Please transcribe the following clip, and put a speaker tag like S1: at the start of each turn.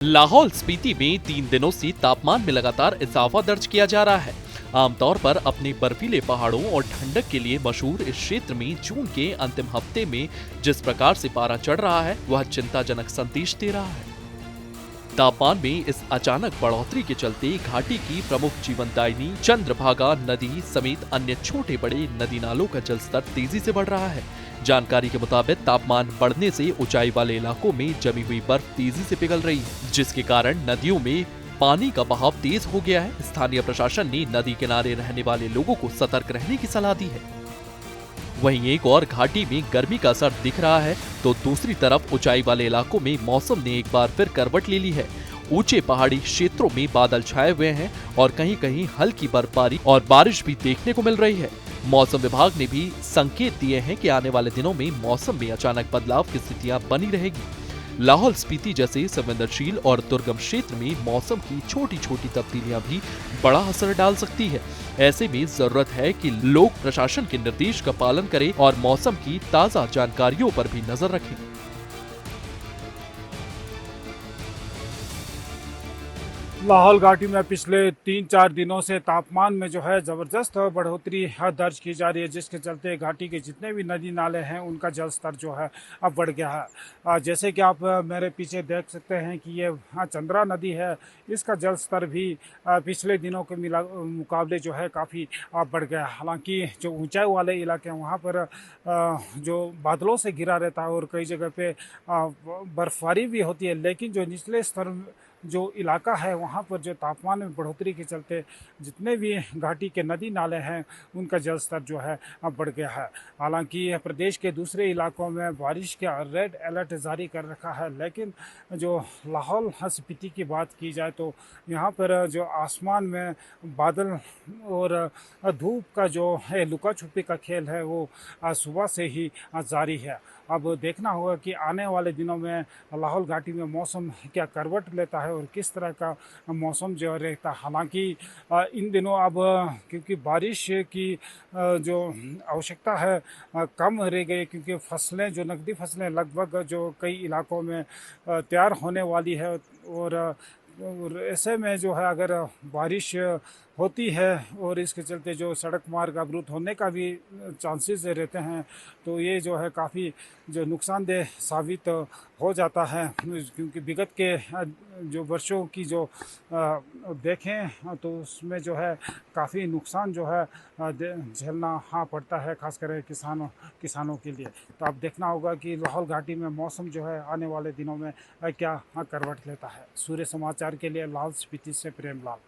S1: लाहौल स्पीति में 3 दिनों से तापमान में लगातार इजाफा दर्ज किया जा रहा है। आमतौर पर अपने बर्फीले पहाड़ों और ठंडक के लिए मशहूर इस क्षेत्र में जून के अंतिम हफ्ते में जिस प्रकार से पारा चढ़ रहा है वह चिंताजनक संदेश दे रहा है। तापमान में इस अचानक बढ़ोतरी के चलते घाटी की प्रमुख जीवनदायिनी चंद्रभागा नदी समेत अन्य छोटे बड़े नदी नालों का जलस्तर तेजी से बढ़ रहा है। जानकारी के मुताबिक तापमान बढ़ने से ऊंचाई वाले इलाकों में जमी हुई बर्फ तेजी से पिघल रही है, जिसके कारण नदियों में पानी का बहाव तेज हो गया है। स्थानीय प्रशासन ने नदी किनारे रहने वाले लोगों को सतर्क रहने की सलाह दी है। वहीं एक और घाटी में गर्मी का असर दिख रहा है तो दूसरी तरफ ऊंचाई वाले इलाकों में मौसम ने एक बार फिर करवट ले ली है। ऊंचे पहाड़ी क्षेत्रों में बादल छाए हुए हैं और कहीं कहीं हल्की बर्फबारी और बारिश भी देखने को मिल रही है। मौसम विभाग ने भी संकेत दिए हैं कि आने वाले दिनों में मौसम में अचानक बदलाव की स्थितियां बनी रहेगी। लाहौल स्पीति जैसे संवेदनशील और दुर्गम क्षेत्र में मौसम की छोटी छोटी तब्दीलियां भी बड़ा असर डाल सकती है। ऐसे में जरूरत है कि लोग प्रशासन के निर्देश का पालन करें और मौसम की ताजा जानकारियों पर भी नजर रखें।
S2: लाहौल घाटी में पिछले 3-4 दिनों से तापमान में जो है ज़बरदस्त बढ़ोतरी दर्ज की जा रही है, जिसके चलते घाटी के जितने भी नदी नाले हैं उनका जल स्तर जो है अब बढ़ गया है। जैसे कि आप मेरे पीछे देख सकते हैं कि ये चंद्रा नदी है, इसका जल स्तर भी पिछले दिनों के मुकाबले जो है काफ़ी बढ़ गया है। हालांकि जो ऊंचाई वाले इलाके हैं वहाँ पर जो बादलों से घिरा रहता है और कई जगह पे बर्फबारी भी होती है, लेकिन जो निचले स्तर जो इलाका है वहाँ पर जो तापमान में बढ़ोतरी के चलते जितने भी घाटी के नदी नाले हैं उनका जल स्तर जो है अब बढ़ गया है। हालांकि प्रदेश के दूसरे इलाकों में बारिश का रेड अलर्ट जारी कर रखा है, लेकिन जो लाहौल स्पीति की बात की जाए तो यहाँ पर जो आसमान में बादल और धूप का जो है लुका छुपी का खेल है वो आज सुबह से ही जारी है। अब देखना होगा कि आने वाले दिनों में लाहौल घाटी में मौसम क्या करवट लेता है और किस तरह का मौसम जो रहता है। हालांकि इन दिनों अब क्योंकि बारिश की जो आवश्यकता है कम रह गई, क्योंकि फसलें जो नकदी फसलें लगभग जो कई इलाकों में तैयार होने वाली है और ऐसे में जो है अगर बारिश होती है और इसके चलते जो सड़क मार्ग अवरुद्ध होने का भी चांसेस रहते हैं तो ये जो है काफ़ी जो नुकसानदेह साबित हो जाता है, क्योंकि विगत के जो वर्षों की जो देखें तो उसमें जो है काफ़ी नुकसान जो है झेलना पड़ता है, खासकर किसानों के लिए। तो अब देखना होगा कि लाहौल घाटी में मौसम जो है आने वाले दिनों में क्या करवट लेता है। सूर्य समाचार के लिए लाहौल स्पीति से प्रेम लाल।